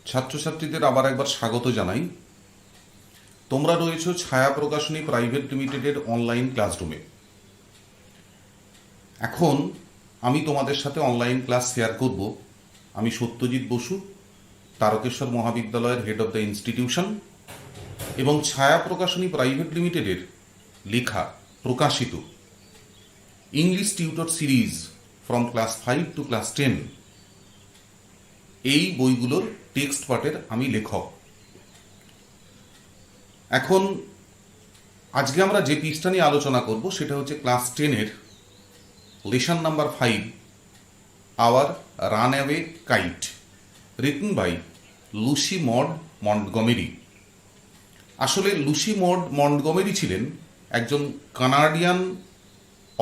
ছাত্রছাত্রীদের আবার একবার স্বাগত জানাই। তোমরা রয়েছো ছায়া প্রকাশনী প্রাইভেট লিমিটেডের অনলাইন ক্লাসরুমে। এখন আমি তোমাদের সাথে অনলাইন ক্লাস শেয়ার করব। আমি সত্যজিৎ বসু, তারকেশ্বর মহাবিদ্যালয়ের হেড অফ দ্য ইনস্টিটিউশন, এবং ছায়া প্রকাশনী প্রাইভেট লিমিটেডের লেখা প্রকাশিত English tutor series from class 5 to class 10 এই বইগুলোর টেক্সট পার্টের আমি লেখক। এখন আজকে আমরা যে পিসটা নিয়ে আলোচনা করব সেটা হচ্ছে ক্লাস 10-এর lesson number 5, our runaway kite, written by Lucy Maud Montgomery. আসলে লুসি মড মন্টগমেরি ছিলেন একজন Canadian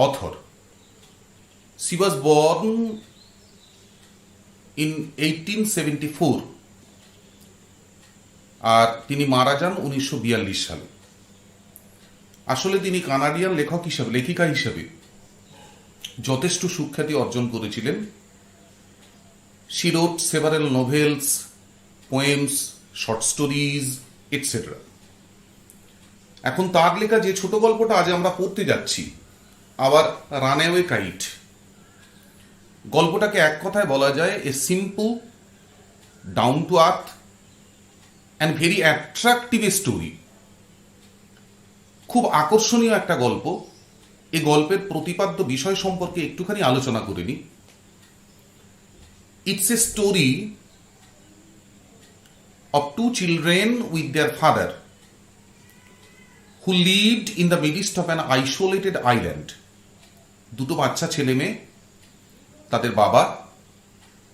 author. She was born in 1874 আর তিনি মারা যান 1942 সালে। আসলে তিনি কানাডিয়ান লেখিকা হিসেবে যথেষ্ট সুখ্যাতি অর্জন করেছিলেন। She wrote several novels, poems, short stories, etc. এখন তার লেখা যে ছোট গল্পটা আজ আমরা পড়তে যাচ্ছি, আওয়ার রানঅ্যাওয়ে কাইট, গল্পটাকে এক কথায় বলা যায় a simple, down to earth and very attractive story. খুব আকর্ষণীয় একটা গল্প। এই গল্পের প্রতিপাদ্য বিষয় সম্পর্কে একটুখানি আলোচনা করে নিই। It's a story of two children with their father who lived in the midst of an isolated island. দুটো বাচ্চা ছেলে মেয়ে, তাদের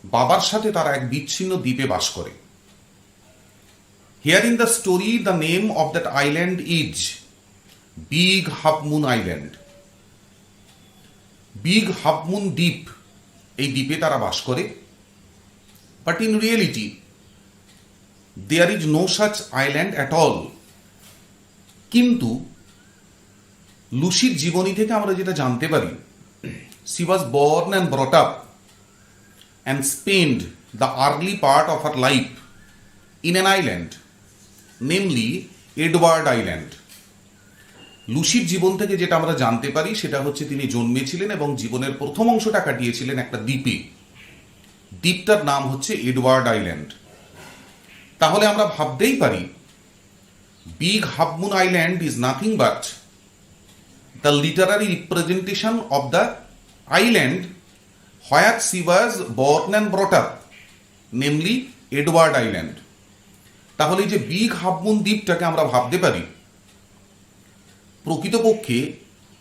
বাবার সাথে তারা এক বিচ্ছিন্ন দ্বীপে বাস করে। Here in the story the name of that island is Big Half Moon Island. Big Half Moon দ্বীপ, এই দ্বীপে তারা বাস করে। But in reality there is no such island at all. কিন্তু লুসির জীবনী থেকে আমরা যেটা জানতে পারি, she was born and brought up and spent the early part of her life in an island, namely Edward Island. লুসির জীবন থেকে যেটা আমরা জানতে পারি সেটা হচ্ছে তিনি জন্মেছিলেন এবং জীবনের প্রথম অংশটা কাটিয়েছিলেন একটা দ্বীপে। দ্বীপটার নাম হচ্ছে এডওয়ার্ড আইল্যান্ড। তাহলে আমরা ভাবতেই পারি big half Moon island is nothing but the Literary representation of the island where she was born and brought up, namely Edward island. তাহলে এই যে বিগ হাফ মুন দ্বীপটাকে আমরা ভাবতে পারি প্রকৃতপক্ষে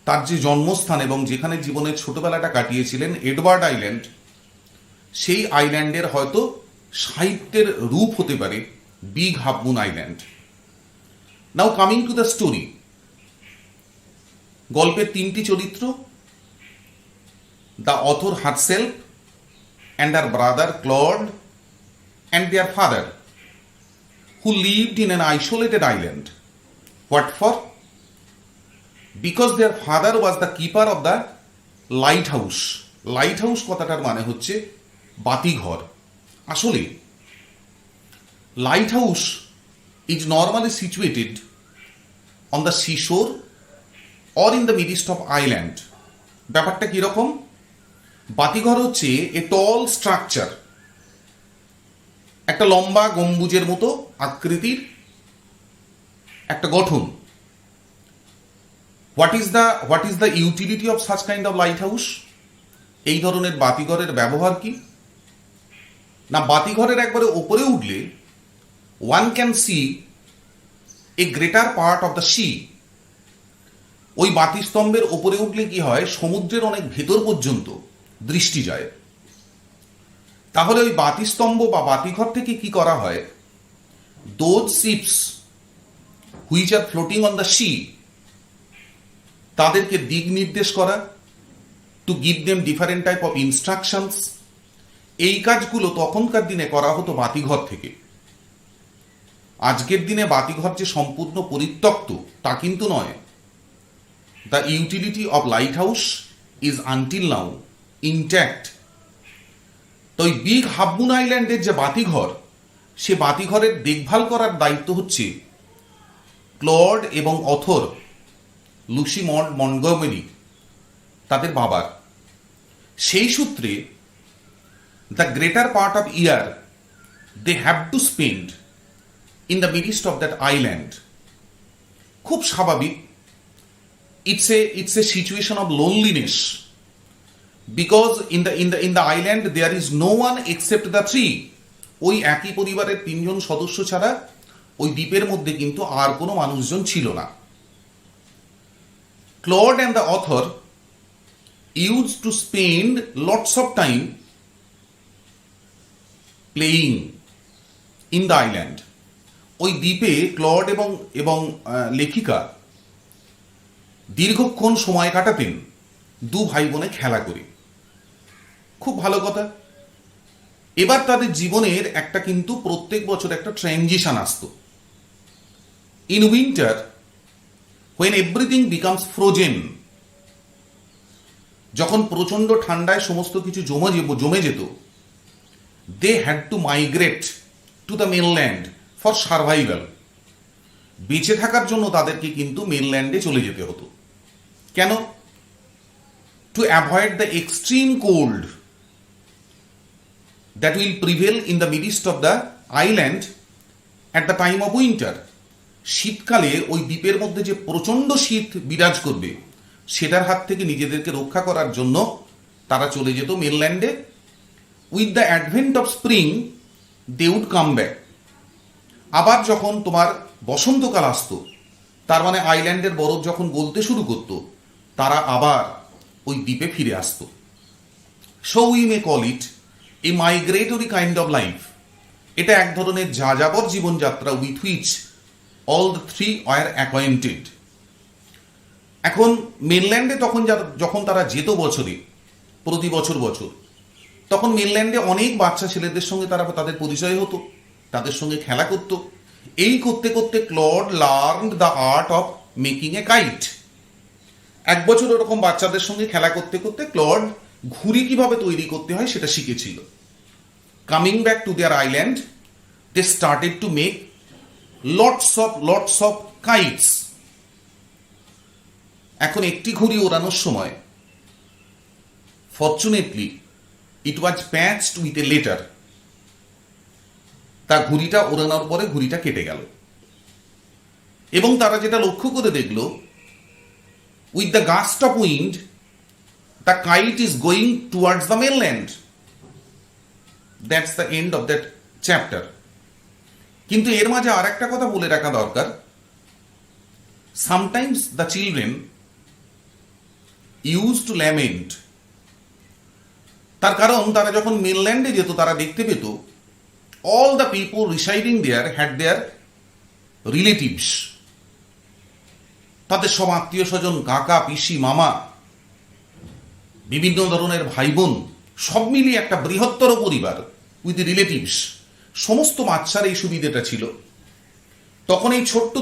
তার যে জন্মস্থান এবং যেখানে জীবনের ছোটবেলাটা কাটিয়েছিলেন এডওয়ার্ড আইল্যান্ড, সেই আইল্যান্ডের হয়তো সাহিত্যের রূপ হতে পারে big half Moon island. Now coming to the story. গল্পের তিনটি চরিত্র, the author herself and her brother Claude and their father who lived in an isolated island. What for? Because their father was the keeper of the lighthouse. Lighthouse কথাটার মানে হচ্ছে বাতিঘর। আসলে lighthouse is normally situated on the seashore or in the midst of island. ব্যাপারটা কিরকম? বাতিঘর হচ্ছে a tall structure, একটা লম্বা গম্বুজের মতো আকৃতির একটা গঠন। What is the utility of such kind of light house? এই ধরনের বাতিঘরের ব্যবহার কি না, বাতিঘরের একবারে ওপরে উঠলে one can see A greater part of the sea. ওই বাতিস্তম্ভের ওপরে উঠলে কি হয়, সমুদ্রের অনেক ভেতর পর্যন্ত দৃষ্টি যায়। তাহলে ওই বাতিস্তম্ভ বা বাতিঘর থেকে কি করা হয়, those ships which are floating on the sea, তাদেরকে দিক নির্দেশ করা, to give them different type of instructions. এই কাজগুলো তখনকার দিনে করা হতো বাতিঘর থেকে। আজকের দিনে বাতিঘর যে সম্পূর্ণ পরিত্যক্ত তা কিন্তু নয়। The utility of light house is until now intact. তো ওই বিগ হাফ মুন আইল্যান্ডের যে বাতিঘর, সে বাতিঘরের দেখভাল করার দায়িত্ব হচ্ছে ক্লড এবং অথর লুসি মন্টগমেরি তাদের বাবার। সেই সূত্রে the greater part of year they have to spend in the midst of that island. খুব স্বাভাবিক, it's a situation of loneliness because in the island there is no one except the tree. ওই একই পরিবারের 3 জন সদস্য ছাড়া ওই দ্বীপের মধ্যে কিন্তু আর কোনো মানুষজন ছিল না। Claude and the author used to spend lots of time playing in the island. ওই দ্বীপে ক্লড এবং লেখিকা দীর্ঘক্ষণ সময় কাটাতেন দু ভাই বোনে খেলা করে। খুব ভালো কথা। এবার তাদের জীবনের একটা কিন্তু প্রত্যেক বছর একটা ট্রানজিশন আসতো। In winter when everything becomes frozen, যখন প্রচন্ড ঠান্ডায় সমস্ত কিছু জমে যেত, they had to migrate to the mainland for survival. বেঁচে থাকার জন্য তাদেরকে কিন্তু মেনল্যান্ডে চলে যেতে হতো। কেন? To avoid the extreme cold that will prevail in the midst of the island at the time of winter. শীতকালে ওই দ্বীপের মধ্যে যে প্রচণ্ড শীত বিরাজ করবে, সেটার হাত থেকে নিজেদেরকে রক্ষা করার জন্য তারা চলে যেত মেনল্যান্ডে। With the advent of spring they would come back. আবার যখন তোমার বসন্তকাল আসতো, তার মানে আইল্যান্ডের বরফ যখন গলতে শুরু করত, তারা আবার ওই দ্বীপে ফিরে আসতো। So we may call it a migratory kind of life. এটা এক ধরনের যাযাবর জীবনযাত্রা with which all the three were acquainted. এখন মেনল্যান্ডে যখন তারা যেত বছরে, প্রতি বছর তখন মেনল্যান্ডে অনেক বাচ্চা ছেলেদের সঙ্গে তাদের পরিচয় হতো, তাদের সঙ্গে খেলা করত। এই করতে করতে Claude learned the art of making a kite. এক বছর ওরকম বাচ্চাদের সঙ্গে খেলা করতে করতে ক্লড ঘুড়ি কিভাবে তৈরি করতে হয় সেটা শিখেছিল। Coming back to their island they started to make lots of kites. এখন একটি ঘুড়ি ওড়ানোর সময় fortunately it was patched with a letter. তা ঘুড়িটা ওড়ানোর পরে ঘুড়িটা কেটে গেল, এবং তারা যেটা লক্ষ্য করে দেখল, with the gust of wind the kite is going towards the mainland. That's the end of that chapter. কিন্তু এর মাঝে আর একটা কথা বলে রাখা দরকার। Sometimes the children use to lament. তার কারণ তারা যখন মেনল্যান্ডে যেত, তারা দেখতে পেত all the people residing there had their relatives. তাদের সব আত্মীয় স্বজন, কাকা, পিসি, মামা, বিভিন্ন ধরনের ভাই বোন, সব মিলিয়ে একটা বৃহত্তর পরিবার উইথ রিলেটিভস। সমস্ত বাচ্চার এই সুবিধাটা ছিল। তখন এই ছোট্ট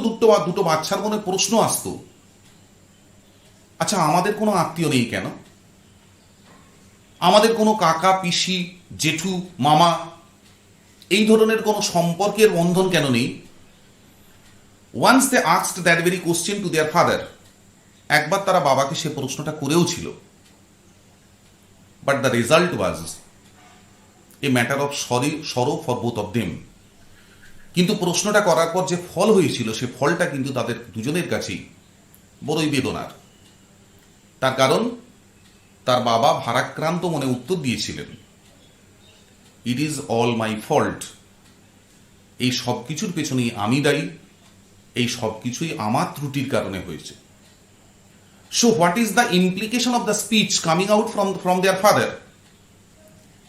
দুটো বাচ্চার মনে প্রশ্ন আসতো, আচ্ছা আমাদের কোনো আত্মীয় নেই কেন? আমাদের কোনো কাকা, পিসি, জেঠু, মামা, এই ধরনের কোনো সম্পর্কের বন্ধন কেন নেই? Once they asked that very question to their father. একবার তারা বাবাকে সে প্রশ্নটা করেও ছিল। But the result was a matter of sorrow for both of them. কিন্তু প্রশ্নটা করার পর যে ফল হয়েছিল, সে ফলটা কিন্তু তাদের দুজনের কাছেই বড়ই বেদনার। তার কারণ তার বাবা ভারাক্রান্ত মনে উত্তর দিয়েছিলেন, ইট ইজ অল মাই ফল্ট। এই সব কিছুর পেছনেই আমি দায়ী, এই সব কিছুই আমার ত্রুটির কারণে হয়েছে। So what is the implication of the speech coming out from their father?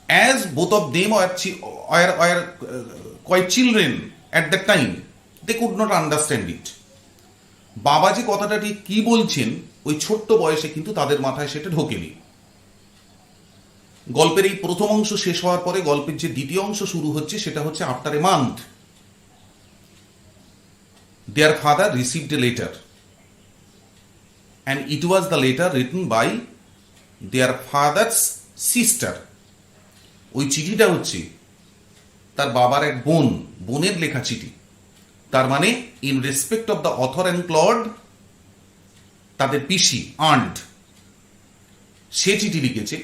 As both of them were quite children at that time, they could not understand it. বাবা যে কথাটা ঠিক কি বলছেন, ওই ছোট্ট বয়সে কিন্তু তাদের মাথায় সেটা ঢোকেনি। গল্পের এই প্রথম অংশ শেষ হওয়ার পরে গল্পের যে দ্বিতীয় অংশ শুরু হচ্ছে, সেটা হচ্ছে after a month their father received a letter, and it was the letter written by their father's sister. ওই চিঠিটা হচ্ছে তার বাবার এক বোনের লেখা চিঠি। তার মানে in respect of the author and clod, তাদের পিসি আন্ট সে চিঠি লিখেছে।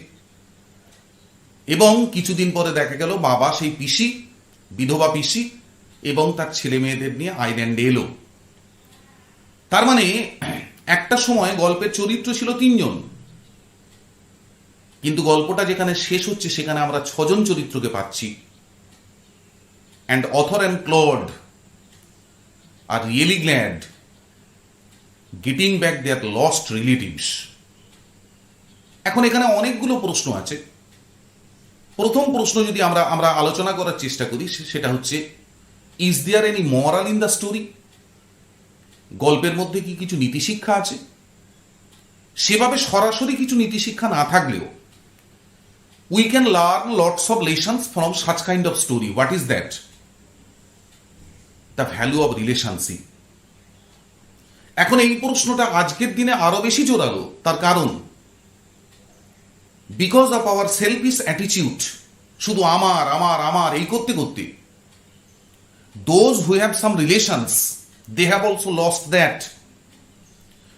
এবং কিছুদিন পরে দেখা গেল বাবা সেই পিসি, বিধবা পিসি এবং তার ছেলে মেয়েদের নিয়ে আইল্যান্ডে এলো। তার মানে একটা সময় গল্পের চরিত্র ছিল 3 জন, কিন্তু গল্পটা যেখানে শেষ হচ্ছে সেখানে আমরা 6 জন চরিত্রকে পাচ্ছি। And author and Claude are really glad getting back their lost relatives. এখন এখানে অনেকগুলো প্রশ্ন আছে। প্রথম প্রশ্ন যদি আমরা আলোচনা করার চেষ্টা করি সেটা হচ্ছে, is there any moral in the story? গল্পের মধ্যে কি কিছু নীতিশিক্ষা আছে? সেভাবে সরাসরি কিছু নীতিশিক্ষা না থাকলেও we can learn lots of lessons from such kind of story. What is that? The value of relationship. এখন এই প্রশ্নটা আজকের দিনে আরো বেশি জোরালো। তার কারণ, because of our selfish attitude, শুধু আমার আমার আমার এই করতে করতে, those who have some relations they have also lost that.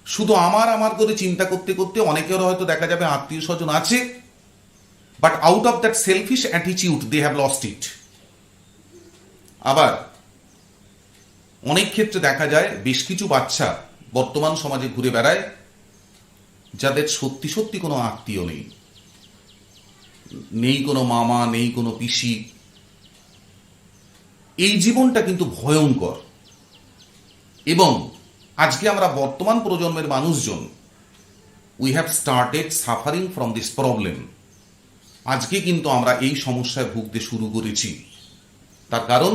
শুধু আমার আমার করে চিন্তা করতে করতে অনেকের হয়তো দেখা যাবে আত্মীয় স্বজন আছে, but out of that selfish attitude they have lost it. আবার অনেক ক্ষেত্রে দেখা যায় বেশ কিছু বাচ্চা বর্তমান সমাজে ঘুরে বেড়ায় যাদের সত্যি সত্যি কোনো আত্মীয় নেই, নেই কোনো মামা, নেই কোনো পিসি। এই জীবনটা কিন্তু ভয়ঙ্কর। এবং আজকে আমরা বর্তমান প্রজন্মের মানুষজন, we have started suffering from this problem. আজকে কিন্তু আমরা এই সমস্যায় ভুগতে শুরু করেছি। তার কারণ,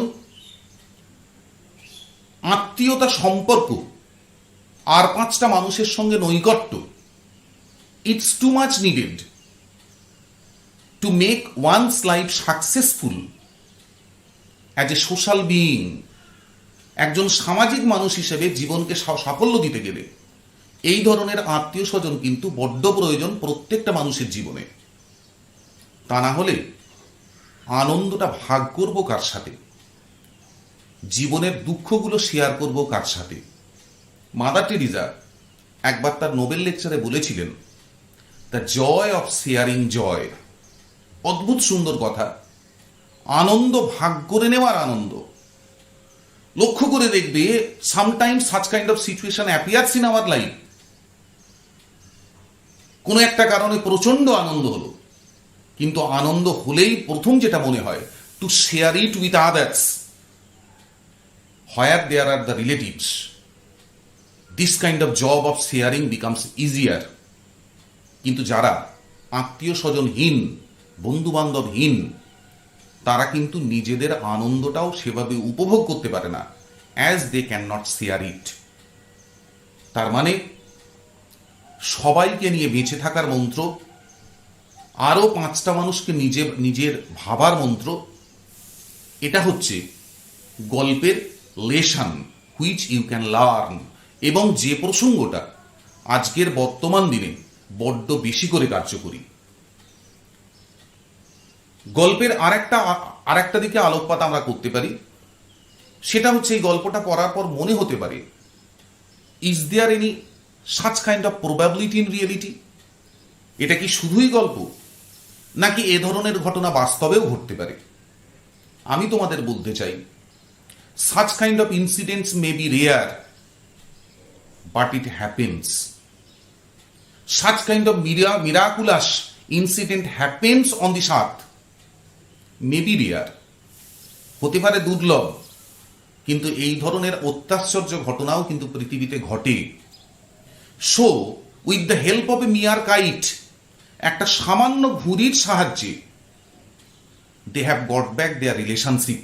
আত্মীয়তা সম্পর্ক আর 5টা মানুষের সঙ্গে নৈকট্য, it's too much needed to make one's life successful as a social being. একজন সামাজিক মানুষ হিসেবে জীবনকে সাফল্য দিতে গেলে এই ধরনের আত্মীয় স্বজন কিন্তু বড্ড প্রয়োজন প্রত্যেকটা মানুষের জীবনে। তা না হলে আনন্দটা ভাগ করব কার সাথে, জীবনের দুঃখগুলো শেয়ার করব কার সাথে? মাদার টেরিজা একবার তার নোবেল লেকচারে বলেছিলেন, দ্য জয় অফ শেয়ারিং জয়। অদ্ভুত সুন্দর কথা, আনন্দ ভাগ করে নেওয়ার আনন্দ। লক্ষ্য করে দেখবে, sometimes such kind of situation appears in our life. কোনো একটা কারণে প্রচন্ড আনন্দ হলো, কিন্তু আনন্দ হলেই প্রথম যেটা মনে হয়, to share it with others where there are the relatives. This kind of job of sharing becomes easier. কিন্তু যারা আত্মীয় স্বজনহীন, বন্ধু বান্ধবহীন, তারা কিন্তু নিজেদের আনন্দটাও সেভাবে উপভোগ করতে পারে না, as they can not share it. তার মানে সবাইকে নিয়ে বেঁচে থাকার মন্ত্র, আরও 5টা মানুষকে নিজের ভাবার মন্ত্র, এটা হচ্ছে গল্পের lesson which you can learn. এবং যে প্রসঙ্গটা আজকের বর্তমান দিনে বড্ড বেশি করে কার্যকরী। গল্পের আরেকটা দিকে আলোকপাত আমরা করতে পারি, সেটা হচ্ছে এই গল্পটা পড়ার পর মনে হতে পারে, is there any such kind of probability in reality? এটা কি শুধুই গল্প, নাকি এ ধরনের ঘটনা বাস্তবেও ঘটতে পারে? আমি তোমাদের বলতে চাই, such kind of incidents may be rare, but it happens. Such kind of miraculous incident happens on this earth. May be rare, হতে পারে দুর্লভ, কিন্তু এই ধরনের অত্যাশ্চর্য ঘটনাও কিন্তু পৃথিবীতে ঘটে। So with the help of a mere kite, একটা সামান্য ঘুড়ির সাহায্যে, they have got back their relationship.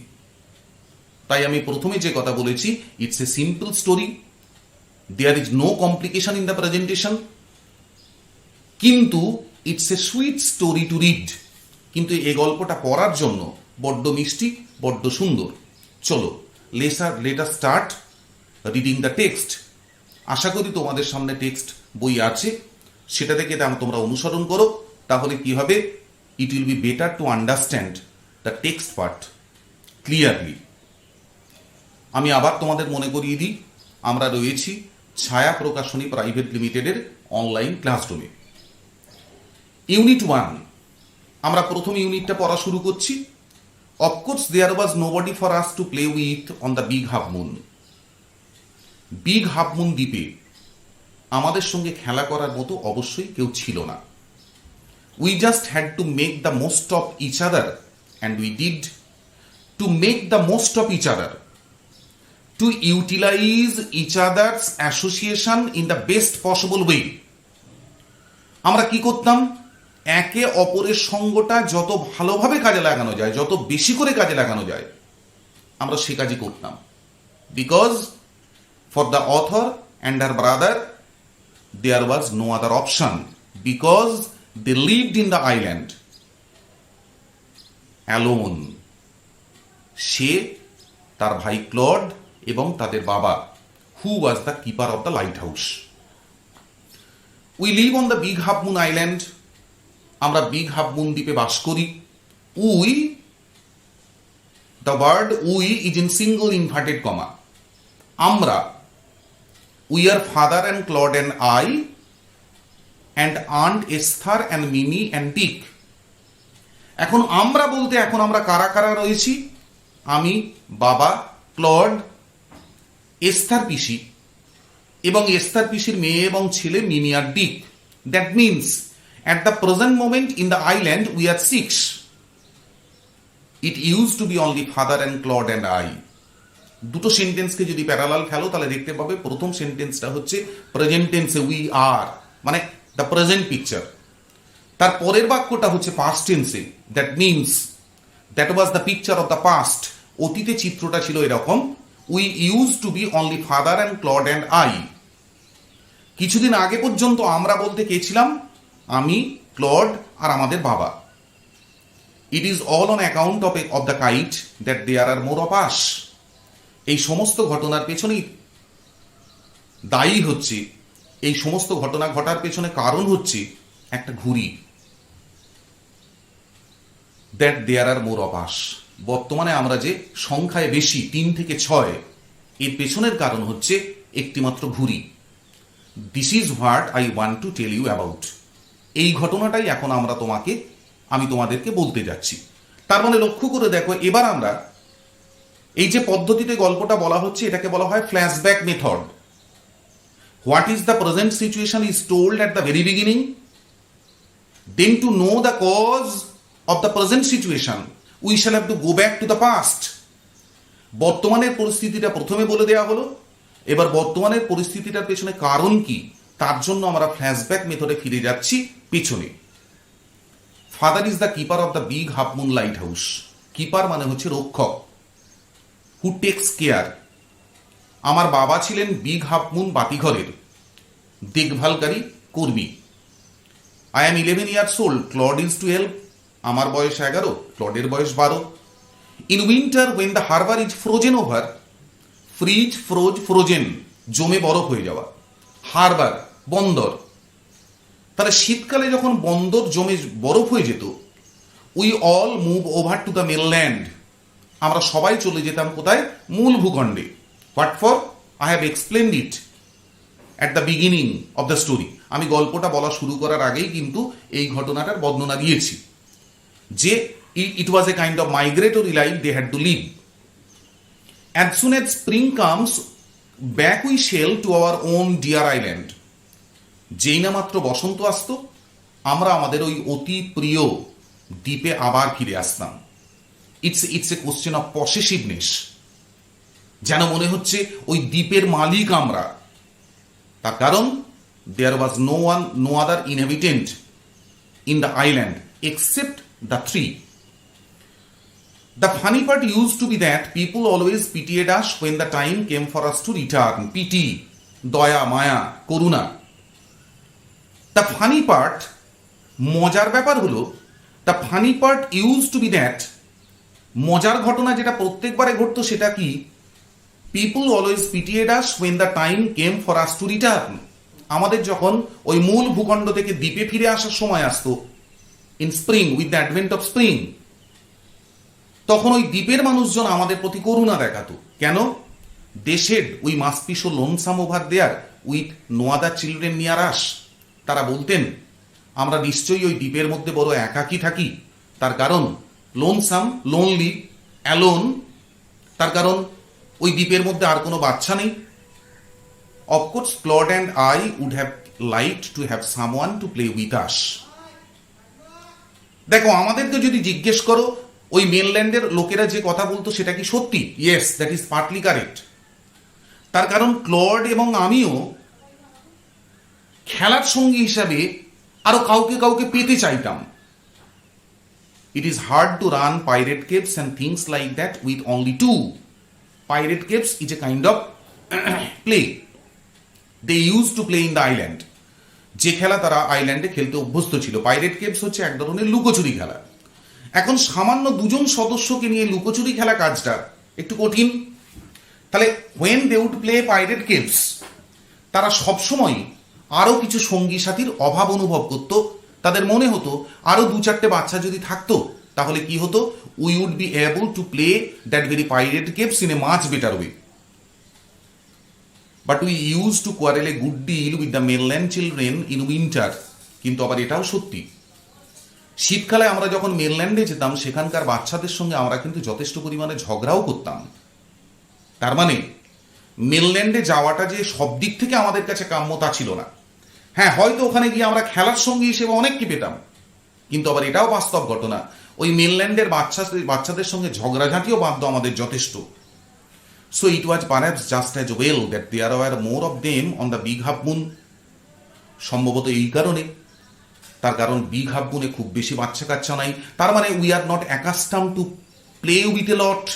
তাই আমি প্রথমে যে কথা বলেছি, it's a simple story, there is no complication in the presentation, কিন্তু it's a sweet story to read. কিন্তু এই গল্পটা পড়ার জন্য বড্ড মিষ্টি, বড্ড সুন্দর। চলো let us start reading the text. আশা করি তোমাদের সামনে টেক্সট বই আছে, সেটা থেকে তোমরা অনুসরণ করো, তাহলে কি হবে, it will be better to understand the text part. Clearly. আমি আবার তোমাদের মনে করিয়ে দিই, আমরা রয়েছি ছায়া প্রকাশনী প্রাইভেট লিমিটেডের অনলাইন ক্লাসরুমে। ইউনিট 1, আমরা প্রথম ইউনিটটা পড়া শুরু করছি। Of course there was nobody for us to play with on the big half Moon. Big half Moon দ্বীপে আমাদের সঙ্গে খেলা করার মতো অবশ্যই কেউ ছিল না। We just had to make the most of each other, and we did. To make the most of each other, to utilize each other's association in the best possible way. আমরা কি করতাম? একে অপরের সঙ্গটা যত ভালোভাবে কাজে লাগানো যায়, যত বেশি করে কাজে লাগানো যায়, আমরা সে কাজই করতাম। Because for the author and her brother there was no other option, because they lived in the island alone. সে, তার ভাই ক্লড এবং তাদের বাবা, who was the keeper of the lighthouse. We live on the big half Moon Island. আমরা Big half Moon দ্বীপে বাস করি। We, the word we is in single inverted comma. আমরা, we are father and Claude and I, and aunt Esther and Mimi and Dick. এখন আমরা বলতে এখন আমরা কারা কারা রয়েছি? আমি, বাবা, ক্লড, এস্থার পিসি এবং এস্থার পিসির মেয়ে এবং ছেলে মিমি আর Dick. That means at the present moment in the island we are 6. It use to be only father and Claude and I. দুটো সেন্টেন্সকে যদি প্যারালাল খেলো তাহলে দেখতে পাবে প্রথম সেন্টেন্সটা হচ্ছে প্রেজেন্ট টেন্সে উই আর, মানে দ্য প্রেজেন্ট পিকচার। তার পরের বাক্যটা হচ্ছে পাস্ট টেন্সে। That means that was the picture of the past. অতীতে চিত্রটা ছিল এরকম, we use to be only father and Claude and I. কিছুদিন আগে পর্যন্ত আমরা বলতে কে ছিলাম? আমি, ক্লড আর আমাদের বাবা। It is all on account of the kite that there are more of us. এই সমস্ত ঘটনার পেছনেই দায়ী হচ্ছে, এই সমস্ত ঘটনা ঘটার পেছনে কারণ হচ্ছে একটা ঘুড়ি। That there are more of us. বর্তমানে আমরা যে সংখ্যায় বেশি, 3 থেকে 6, এর পেছনের কারণ হচ্ছে একটিমাত্র ঘুড়ি। This is what I want to tell you about. এই ঘটনাটাই এখন আমি তোমাদেরকে বলতে যাচ্ছি। তার মানে লক্ষ্য করে দেখো, এবার আমরা এই যে পদ্ধতিতে গল্পটা বলা হচ্ছে এটাকে বলা হয় flashback method. What is the present situation is told at the very beginning. Then to know the cause of the present situation we shall have to go back to the past. বর্তমানের পরিস্থিতিটা প্রথমে বলে দেওয়া হলো, এবার বর্তমানের পরিস্থিতিটার পেছনে কারণ কি তার জন্য আমরা ফ্ল্যাশব্যাক মেথডে ফিরে যাচ্ছি পেছনে। Father is the keeper of the big half Moon lighthouse. Keeper মানে হচ্ছে রক্ষক, হু টেক্স কেয়ার। আমার বাবা ছিলেন বিগ হাফ মুন বাতিঘরের দেখভালকারী কর্মী। I am 11 years old, Claude is 12। আমার বয়স 11, ক্লডের বয়স 12। In winter when the harbour is frozen over, freeze, froze, frozen, জমে বরফ হয়ে যাওয়া। হারবার, বন্দর। তাহলে শীতকালে যখন বন্দর জমে বরফ হয়ে যেত, we all move over two the mainland. আমরা সবাই চলে যেতাম কোথায়? মূল ভূখণ্ডে। What for? I have explained it at the beginning of the story. আমি গল্পটা বলা শুরু করার আগেই কিন্তু এই ঘটনাটার বর্ণনা দিয়েছি যে it was a kind of migratory life they had to live. As soon as spring comes, back we sail to our own dear island. যেই না মাত্র বসন্ত আসতো, আমরা আমাদের ওই অতি প্রিয় দ্বীপে আবার ফিরে আসতাম। It's a question of possessiveness. যেন মনে হচ্ছে ওই দ্বীপের মালিক আমরা। তার কারণ there was no other inhabitant in the island except the 3. The funny part used to be that people always pitied us when the time came for us to return. Pity, দয়া, মায়া, করুণা। The funny part, মজার ব্যাপার হলো, the funny part used to be that, মজার ঘটনা যেটা প্রত্যেকবারে ঘটতো সেটা কি? People always pitied us when the time came for us to return. আমাদের যখন ওই মূল ভূখণ্ড থেকে দ্বীপে ফিরে আসার সময় আসতো, in spring, with the advent of spring, তখন ওই দ্বীপের মানুষজন আমাদের প্রতি করুণা দেখাতো। কেন? They said we must be so lonesome over there with no other children near us. তারা বলতেন আমরা নিশ্চয়ই ওই দ্বীপের মধ্যে বড় একাকী থাকি। তার কারণ লোনসাম, লোনলি, অ্যালোন, তার কারণ ওই দ্বীপের মধ্যে আর কোনো বাচ্চা নেই। Of course Claude and I would have liked to have someone to play with us. দেখো, আমাদেরকে যদি জিজ্ঞেস করো ওই মেনল্যান্ডের লোকেরা যে কথা বলতো সেটা কি সত্যি? Yes, that is partly correct. তার কারণ ক্লড এবং আমিও খেলার সঙ্গী হিসাবে আরো কাউকে কাউকে পেতে চাইতাম। It is hard to run pirate caves and things like that with only two. Pirate caves is a kind of play they use to play in the island. যে খেলা তারা আইল্যান্ডে খেলতে অভ্যস্ত ছিল। পাইরেট কেভস হচ্ছে এক ধরনের লুকোচুরি খেলা। এখন সামান্য দুজন সদস্যকে নিয়ে লুকোচুরি খেলা কাজটা একটু কঠিন। তাহলে when they would play pirate caves, তারা সবসময় আরো কিছু সঙ্গী সাথীর অভাব অনুভব করত। তাদের মনে হতো আরো দু চারটে বাচ্চা যদি থাকতো তাহলে কি হতো, we would be able to play that very pirate caves in a much better way. But we use to quarrel a good deal with the mainland children in winter. কিন্তু আবার এটাও সত্যি, শীতকালে আমরা যখন মেনল্যান্ডে যেতাম সেখানকার বাচ্চাদের সঙ্গে আমরা কিন্তু যথেষ্ট পরিমাণে ঝগড়াও করতাম। তার মানে মেনল্যান্ডে যাওয়াটা যে সব দিক থেকে আমাদের কাছে কাম্য তা ছিল না। হ্যাঁ, হয়তো ওখানে গিয়ে আমরা খেলার সঙ্গী হিসেবে অনেককে পেতাম, কিন্তু আবার এটাও বাস্তব ঘটনা ওই মেনল্যান্ডের বাচ্চাদের সঙ্গে ঝগড়াঝাঁটিও বাধ্য আমাদের যথেষ্ট। So it was perhaps just as well that there were more of them on the big half moon. সম্ভবত এই কারণে, তার কারণ বিগ হাফ মুনে খুব বেশি বাচ্চা কাচ্চা নাই। তার মানে we are not accustomed to play with a lot.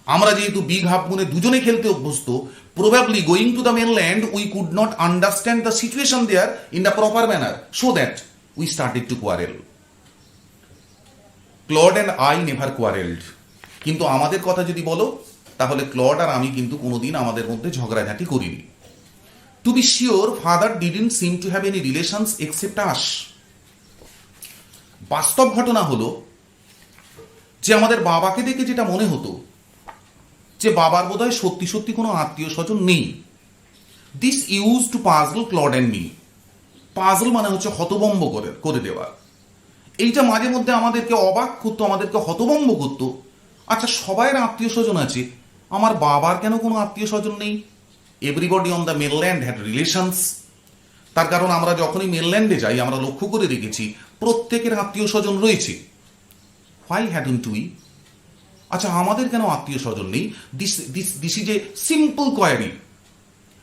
আমরা যেহেতু বিগ হাফ মুনে দুজনে খেলতে অভ্যস্ত, probably going to the mainland we could not understand the situation there in the proper manner, so that we started to quarrel. Claude and I never quarrelled. কিন্তু আমাদের কথা যদি বলো তাহলে ক্লড আর আমি কিন্তু কোনোদিন আমাদের মধ্যে ঝগড়াঝাঁটি করিনি। To be sure father didn't seem to have any relations except us. বাস্তব ঘটনা হলো যে আমাদের বাবাকে দেখে যেটা মনে হতো যে বাবার বোধহয় সত্যি সত্যি কোনো আত্মীয় স্বজন নেই। This use to puzzle Claude and me. Puzzle মানে হচ্ছে হতভম্ব করে দেওয়া। এইটা মাঝে মধ্যে আমাদেরকে অবাক করতো, আমাদেরকে হতভম্ব করতো। আচ্ছা, সবাইয়ের আত্মীয় স্বজন আছে, আমার বাবার কেন কোনো আত্মীয় স্বজন নেই? Everybody on the mainland had relations. তার কারণ আমরা যখনই মেনল্যান্ডে যাই আমরা লক্ষ্য করে দেখেছি প্রত্যেকের আত্মীয় স্বজন রয়েছে। Why hadn't we? আচ্ছা, আমাদের কেন আত্মীয় স্বজন নেই? This is a simple query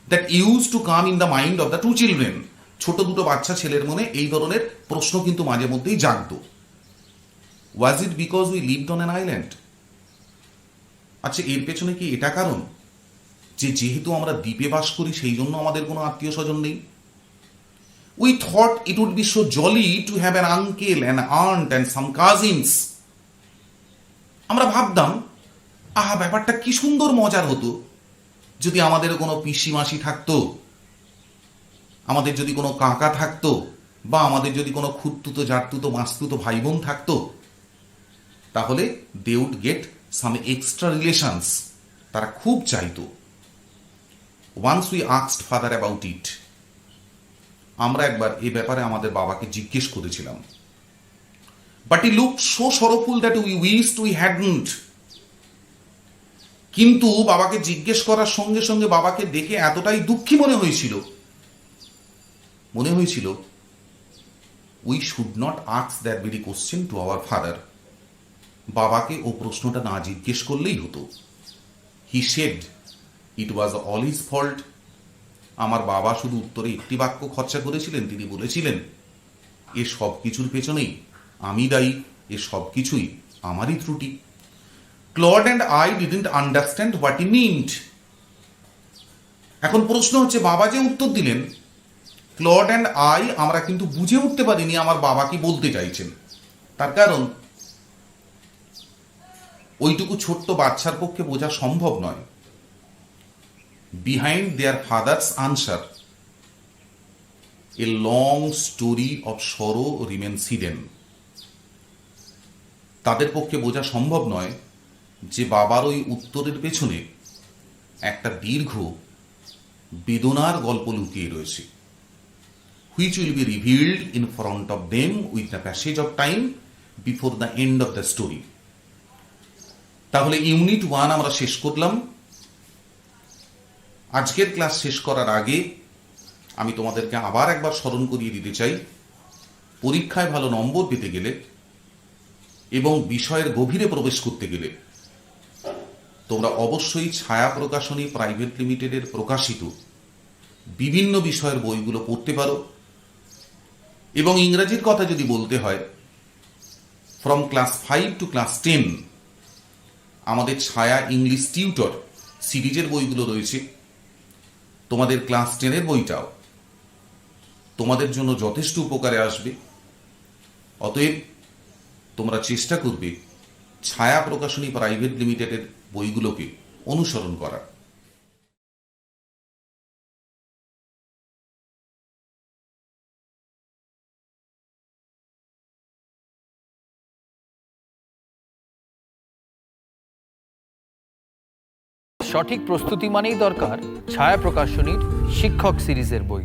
that use to come in the mind of the two children. ছোট দুটো বাচ্চা ছেলের মনে এই ধরনের প্রশ্ন কিন্তু মাঝে মধ্যেই জাগতো। Was it because we lived on an island? আচ্ছা, এর পেছনে কি এটা কারণ যে যেহেতু আমরা দ্বীপে বাস করি সেই জন্য আমাদের কোনো আত্মীয় স্বজন নেই? We thought it would be so jolly to have an uncle an aunt and some cousins. আমরা ভাবতাম, আহা, ব্যাপারটা কি সুন্দর মজার হতো যদি আমাদের কোনো পিসি মাসি থাকতো, আমাদের যদি কোনো কাকা থাকতো, বা আমাদের যদি কোনো খুঁড়তুতো জাটতুতো মাসতুতো ভাই বোন থাকতো, তাহলে they would get some extra relations. তারা খুব চাইতো। Once we asked father about it. আমরা একবার এ ব্যাপারে আমাদের বাবাকে জিজ্ঞেস করেছিলাম, but he look so sorrowful that we wished we hadn't. কিন্তু বাবাকে জিজ্ঞেস করার সঙ্গে সঙ্গে বাবাকে দেখে এতটাই দুঃখী মনে হয়েছিল we should not ask that very question to our father. বাবাকে ও প্রশ্নটা না জিজ্ঞেস করলেই হতো। He said it was all his fault. আমার বাবা শুধু উত্তরে একটি বাক্য খরচা করেছিলেন, তিনি বলেছিলেন, এ সব কিছুর পেছনেই আমি দায়ী, এ সব কিছুই আমারই ত্রুটি। Clod and I didn't understand what he mint. এখন প্রশ্ন হচ্ছে, বাবা যে উত্তর দিলেন, ক্লড অ্যান্ড আই আমরা কিন্তু বুঝে উঠতে পারিনি আমার বাবা কি বলতে চাইছেন। তার কারণ ওইটুকু ছোট্ট বাচ্চার পক্ষে বোঝা সম্ভব নয়। Behind their father's answer a long story of sorrow remains hidden. তাদের পক্ষে বোঝা সম্ভব নয় যে বাবার ওই উত্তরের পেছনে একটা দীর্ঘ বেদনার গল্প লুকিয়ে রয়েছে, which will be revealed in front of them with the passage of time before the end of the story. তাহলে ইউনিট 1 আমরা শেষ করলাম। আজকের ক্লাস শেষ করার আগে আমি তোমাদেরকে আবার একবার স্মরণ করিয়ে দিতে চাই, পরীক্ষায় ভালো নম্বর পেতে গেলে এবং বিষয়ের গভীরে প্রবেশ করতে গেলে তোমরা অবশ্যই ছায়া প্রকাশনী প্রাইভেট লিমিটেডের প্রকাশিত বিভিন্ন বিষয়ের বইগুলো পড়তে পারো। এবং ইংরেজির কথা যদি বলতে হয়, ফ্রম ক্লাস 5 টু ক্লাস 10 আমাদের ছায়া ইংলিশ টিউটর সিরিজের বইগুলো রয়েছে। তোমাদের ক্লাস 10-এর বইটাও তোমাদের জন্য যথেষ্ট উপকারে আসবে। অতএব তোমরা চেষ্টা করবে ছায়া প্রকাশনী প্রাইভেট লিমিটেডের বইগুলোকে অনুসরণ করার। সঠিক প্রস্তুতি মানেই দরকার ছায়া প্রকাশনীর শিক্ষক সিরিজের বই।